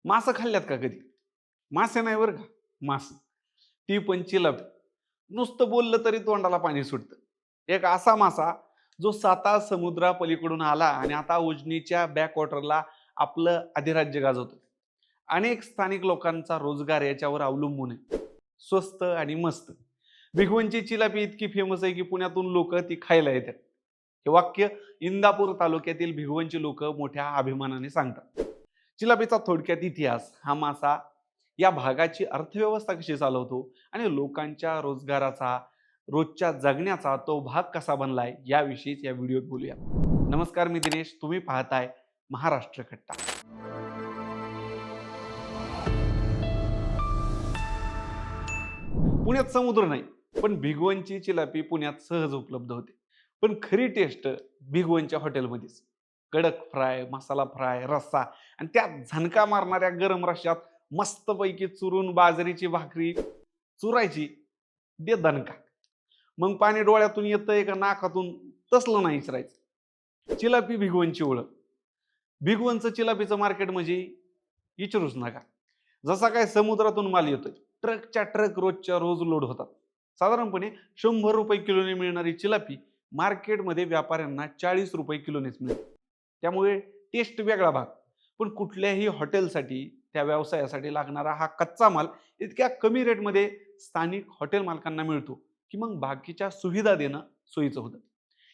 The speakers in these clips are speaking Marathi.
मासं खाल्ल्यात का कधी? मासे नाही बरं का, मासं. ती पण चिलापी. नुसतं बोललं तरी तोंडाला पाणी सुटतं. एक असा मासा जो 7 समुद्रापलीकडून आला आणि आता उजनीच्या बॅकवॉटरला आपलं अधिराज्य गाजवतो. अनेक स्थानिक लोकांचा रोजगार याच्यावर अवलंबून आहे. स्वस्त आणि मस्त. भिगवणची चिलापी इतकी फेमस आहे की पुण्यातून लोक ती खायला येतात. हे वाक्य इंदापूर तालुक्यातील भिगवणची लोक मोठ्या अभिमानाने सांगतात. चिलापीचा थोडक्यात इतिहास. हा मासा या भागाची अर्थव्यवस्था कशी चालवतो आणि लोकांच्या रोजगाराचा, रोजच्या जगण्याचा तो भाग कसा बनलाय याविषयीच या व्हिडिओत बोलूया. नमस्कार, मी दिनेश. तुम्ही पाहताय महाराष्ट्र कट्टा. पुण्यात समुद्र नाही, पण भिगवणची चिलापी पुण्यात सहज उपलब्ध होते. पण खरी टेस्ट भिगवणच्या हॉटेलमध्येच. कडक फ्राय, मसाला फ्राय, रस्सा आणि त्या झणका मारणाऱ्या गरम रश्श्यात मस्तपैकी चुरून बाजरीची भाकरी चुरायची, दे दणका. मग पाणी डोळ्यातून येतंय का नाकातून, तसलं नाही विचारायचं. चिलापी भिगवणची ओळख. भिगवणचं चिलापीचं मार्केट म्हणजे विचारूच नका. जसा काय समुद्रातून माल येतोय, ट्रकच्या ट्रक रोजच्या रोज लोड होतात. साधारणपणे 100 रुपये किलोने मिळणारी चिलापी मार्केटमध्ये व्यापाऱ्यांना 40 रुपये किलोनेच मिळते. त्यामुळे टेस्ट वेगळा भाग. पण कुठल्याही हॉटेलसाठी, त्या व्यवसायासाठी लागणारा हा कच्चा माल इतक्या कमी रेटमध्ये स्थानिक हॉटेल मालकांना मिळतो की मग बाकीच्या सुविधा देणं सोयीचं होतं.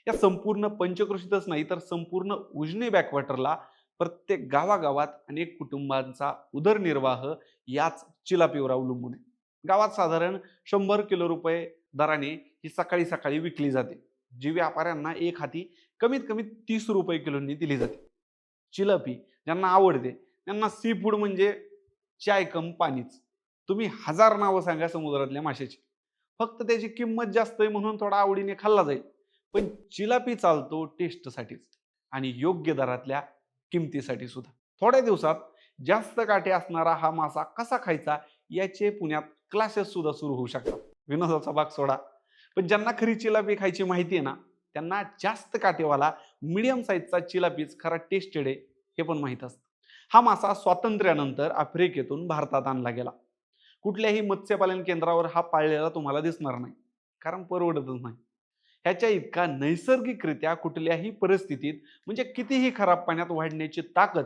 या संपूर्ण पंचक्रोशीतच नाही तर संपूर्ण उजनी बॅकवॉटरला प्रत्येक गावागावात अनेक कुटुंबांचा उदरनिर्वाह याच चिलापीवर अवलंबून आहे. गावात साधारण 100 किलो रुपये दराने ही सकाळी सकाळी विकली जाते, जी व्यापाऱ्यांना एक हाती कमीत कमी 30 रुपये किलोनी दिली जाते. चिलापी ज्यांना आवडते त्यांना सी फूड म्हणजे चाय कम पाणीच. तुम्ही हजार नावं सांगा समुद्रातल्या माशाची, फक्त त्याची किंमत जास्त आहे म्हणून थोडा आवडीने खाल्ला जाईल. पण चिलापी चालतो टेस्टसाठीच आणि योग्य दरातल्या किमतीसाठी सुद्धा. थोड्या दिवसात जास्त काटे असणारा हा मासा कसा खायचा याचे पुण्यात क्लासेस सुद्धा सुरू होऊ शकतात. विनोदाचा भाग सोडा, पण ज्यांना खरी चिलापी खायची माहिती आहे ना, त्यांना जास्त काटेवाला मीडियम साईजचा चिलापीच खरा टेस्टेड आहे हे पण माहीत असतं. हा मासा स्वातंत्र्यानंतर आफ्रिकेतून भारतात आणला गेला. कुठल्याही मत्स्यपालन केंद्रावर हा पाळलेला तुम्हाला दिसणार नाही, कारण परवडतच नाही. ह्याच्या इतका नैसर्गिकरित्या कुठल्याही परिस्थितीत म्हणजे कितीही खराब पाण्यात वाढण्याची ताकद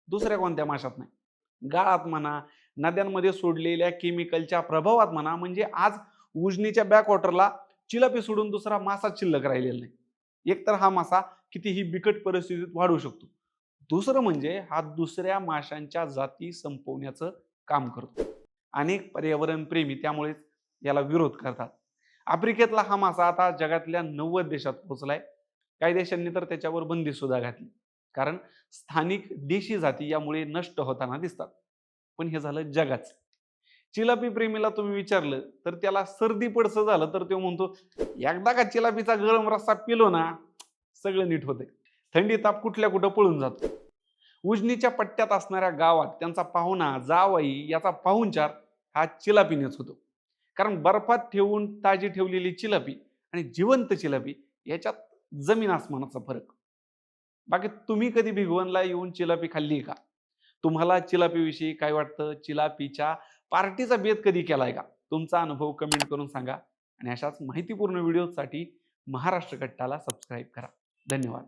दुसऱ्या कोणत्या माशात नाही. गाळात म्हणा, नद्यांमध्ये सोडलेल्या केमिकलच्या प्रभावात म्हणा, म्हणजे आज उजनीच्या बॅकवॉटरला चिलापी सोडून दुसरा मासा शिल्लक राहिलेला नाही. एकतर हा मासा कितीही बिकट परिस्थितीत वाढू शकतो, दुसरं म्हणजे हा दुसऱ्या माशांच्या जाती संपवण्याचं काम करतो. अनेक पर्यावरण प्रेमी त्यामुळेच याला विरोध करतात. आफ्रिकेतला हा मासा आता जगातल्या 90 देशात पोहोचलाय. काही देशांनी तर त्याच्यावर बंदी सुद्धा घातली, कारण स्थानिक देशी जाती यामुळे नष्ट होताना दिसतात. पण हे झालं जगाच. चिलापी प्रेमीला तुम्ही विचारलं तर त्याला सर्दी पडसं झालं तर तो म्हणतो, एकदा का चिलापीचा गरम रस्सा पिलो ना, सगळं नीट होतंय. थंडी ताप कुठल्या कुठं पळून जातो. उजनीच्या पट्ट्यात असणाऱ्या गावात त्यांचा पाहुणा जावई याचा पाहुणचार हा चिलापीनेच होतो. कारण बर्फात ठेवून ताजी ठेवलेली चिलापी आणि जिवंत चिलापी याच्यात जमीन आसमानाचा फरक. बाकी तुम्ही कधी भिगवणला येऊन चिलापी खाल्ली का? तुम्हाला चिलापीविषयी काय वाटतं? चिलापीच्या पार्टीचा बेत कधी केलाय का? तुमचा अनुभव कमेंट करून सांगा आणि अशाच माहितीपूर्ण व्हिडिओसाठी महाराष्ट्र कट्टाला सबस्क्राईब करा. धन्यवाद.